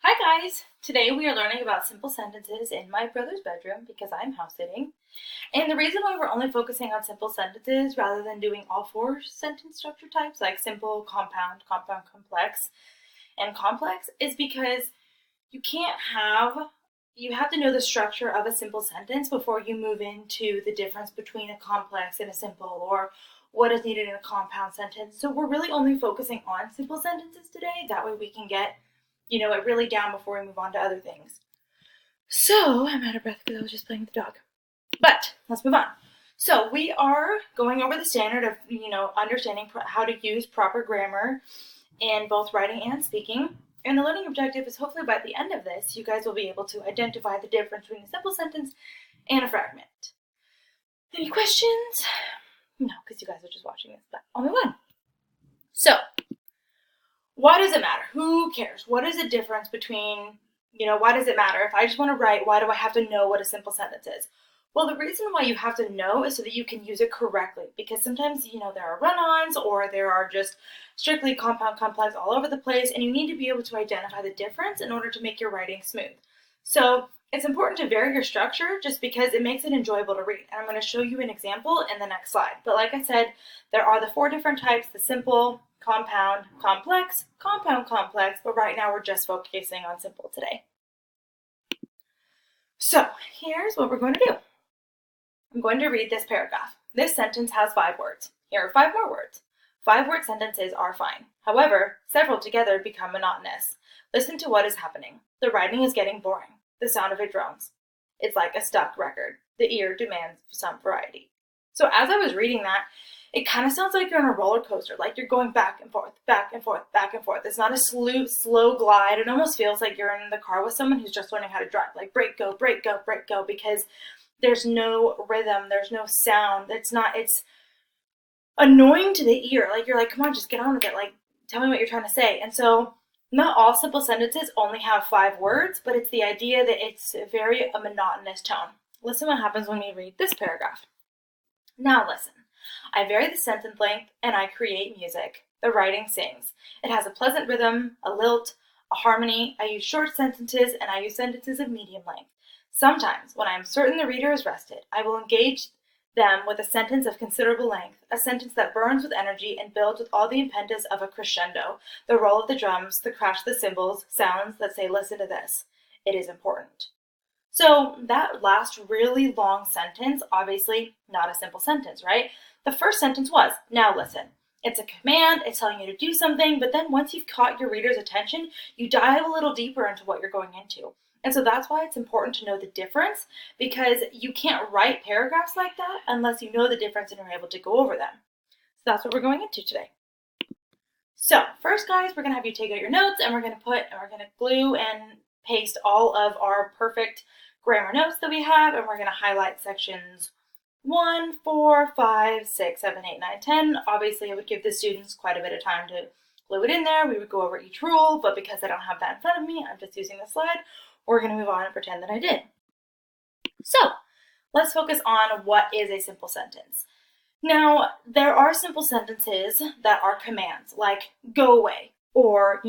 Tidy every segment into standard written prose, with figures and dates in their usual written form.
Hi guys! Today we are learning about simple sentences in my brother's bedroom because I'm house sitting. And the reason why we're only focusing on simple sentences rather than doing all four sentence structure types like simple, compound, compound, complex, and complex is because you can't have you have to know the structure of a simple sentence before you move into the difference between a complex and a simple or what is needed in a compound sentence. So we're really only focusing on simple sentences today. That way we can get it really down before we move on to other things. So I'm out of breath because I was just playing with the dog. But let's move on. So we are going over the standard of, understanding how to use proper grammar in both writing and speaking. And the learning objective is hopefully by the end of this, you guys will be able to identify the difference between a simple sentence and a fragment. Any questions? No, because you guys are just watching this, but I'll move on. So, why does it matter? Who cares? What is the difference between, why does it matter? If I just want to write, why do I have to know what a simple sentence is? Well, the reason why you have to know is so that you can use it correctly. Because sometimes, there are run-ons or there are just strictly compound, complex all over the place, and you need to be able to identify the difference in order to make your writing smooth. So it's important to vary your structure just because it makes it enjoyable to read. And I'm going to show you an example in the next slide. But like I said, there are the four different types: the simple, compound, complex, compound, complex, but right now we're just focusing on simple today. So here's what we're going to do. I'm going to read this paragraph. This sentence has 5 words. Here are 5 more words. 5-word sentences are fine. However, several together become monotonous. Listen to what is happening. The writing is getting boring. The sound of it drones. It's like a stuck record. The ear demands some variety. So as I was reading that, it kind of sounds like you're on a roller coaster, like you're going back and forth, back and forth, back and forth. It's not a slow glide. It almost feels like you're in the car with someone who's just learning how to drive, like brake, go, brake, go, brake, go, because there's no rhythm, there's no sound. It's annoying to the ear. Like you're like, come on, just get on with it. Like, tell me what you're trying to say. And so not all simple sentences only have 5 words, but it's the idea that it's a monotonous tone. Listen what happens when we read this paragraph. Now listen. I vary the sentence length and I create music. The writing sings. It has a pleasant rhythm, a lilt, a harmony. I use short sentences and I use sentences of medium length. Sometimes, when I am certain the reader is rested, I will engage them with a sentence of considerable length, a sentence that burns with energy and builds with all the impetus of a crescendo, the roll of the drums, the crash of the cymbals, sounds that say, listen to this. It is important. So that last really long sentence, obviously not a simple sentence, right? The first sentence was, now listen. It's a command, it's telling you to do something, but then once you've caught your reader's attention, you dive a little deeper into what you're going into. And so that's why it's important to know the difference, because you can't write paragraphs like that unless you know the difference and are able to go over them. So that's what we're going into today. So first, guys, we're going to have you take out your notes and we're going to glue and paste all of our perfect grammar notes that we have, and we're going to highlight sections 1, 4, 5, 6, 7, 8, 9, 10. Obviously, it would give the students quite a bit of time to glue it in there. We would go over each rule, but because I don't have that in front of me, I'm just using the slide. We're going to move on and pretend that I did. So let's focus on what is a simple sentence. Now, there are simple sentences that are commands, like go away, or,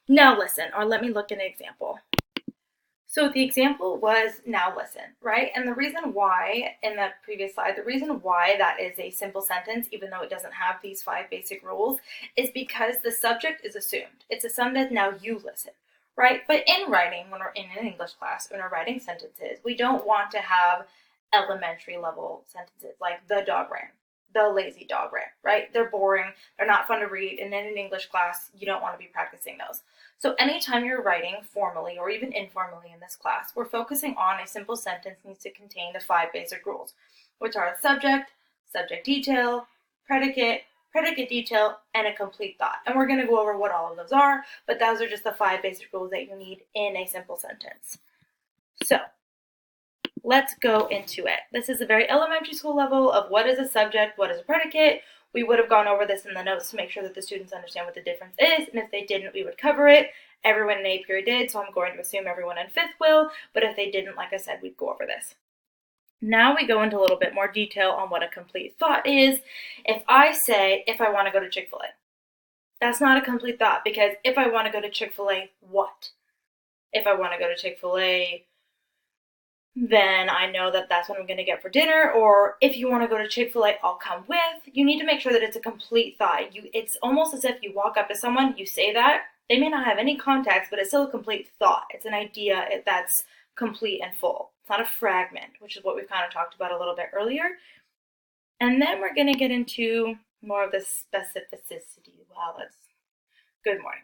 now listen, or let me look at an example. So the example was now listen, right? And the reason why, in the previous slide, the reason why that is a simple sentence, even though it doesn't have these 5 basic rules, is because the subject is assumed. It's assumed that now you listen, right? But in writing, when we're in an English class, when we're writing sentences, we don't want to have elementary level sentences like the dog ran, the lazy dog ran, right? They're boring, they're not fun to read, and in an English class, you don't want to be practicing those. So anytime you're writing formally or even informally in this class, we're focusing on a simple sentence needs to contain the 5 basic rules, which are the subject, subject detail, predicate, predicate detail, and a complete thought. And we're going to go over what all of those are, but those are just the 5 basic rules that you need in a simple sentence. So let's go into it. This is a very elementary school level of what is a subject, what is a predicate. We would have gone over this in the notes to make sure that the students understand what the difference is, and if they didn't, we would cover it. Everyone in A period did, so I'm going to assume everyone in 5th will, but if they didn't, like I said, we'd go over this. Now we go into a little bit more detail on what a complete thought is. If I say, if I want to go to Chick-fil-A, that's not a complete thought, because if I want to go to Chick-fil-A, what? if I want to go to Chick-fil-A, then I know that that's what I'm going to get for dinner. Or if you want to go to Chick-fil-A, I'll come with. You need to make sure that it's a complete thought. It's almost as if you walk up to someone, you say that. They may not have any context, but it's still a complete thought. It's an idea that's complete and full. It's not a fragment, which is what we've kind of talked about a little bit earlier. And then we're going to get into more of the specificity. Wow, that's good morning.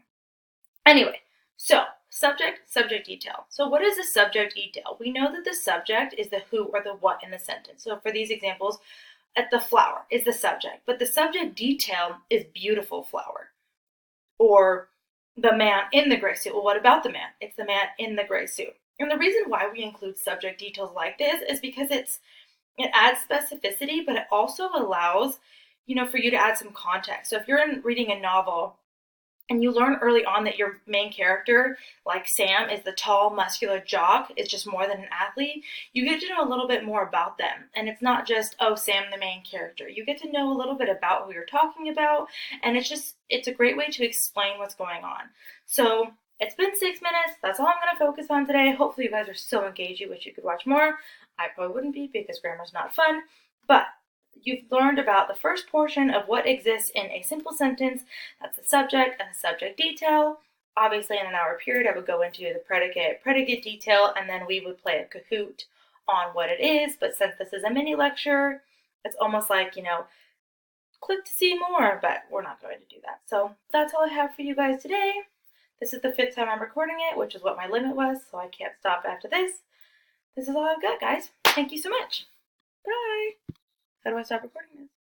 Anyway, so subject, subject detail. So what is the subject detail? We know that the subject is the who or the what in the sentence. So for these examples, the flower is the subject, but the subject detail is beautiful flower. Or the man in the gray suit. Well, what about the man? It's the man in the gray suit. And the reason why we include subject details like this is because it adds specificity, but it also allows, for you to add some context. So if you're reading a novel and you learn early on that your main character, like Sam, is the tall, muscular jock, is just more than an athlete, you get to know a little bit more about them. And it's not just, oh, Sam, the main character. You get to know a little bit about who you're talking about, and it's a great way to explain what's going on. So it's been 6 minutes. That's all I'm going to focus on today. Hopefully you guys are so engaged you wish you could watch more. I probably wouldn't be because grammar's not fun, but you've learned about the first portion of what exists in a simple sentence. That's the subject and the subject detail. Obviously, in an hour period, I would go into the predicate detail, and then we would play a Kahoot on what it is. But since this is a mini lecture, it's almost like, click to see more, but we're not going to do that. So that's all I have for you guys today. This is the 5th time I'm recording it, which is what my limit was, so I can't stop after this. This is all I've got, guys. Thank you so much. Bye. How do I stop recording this?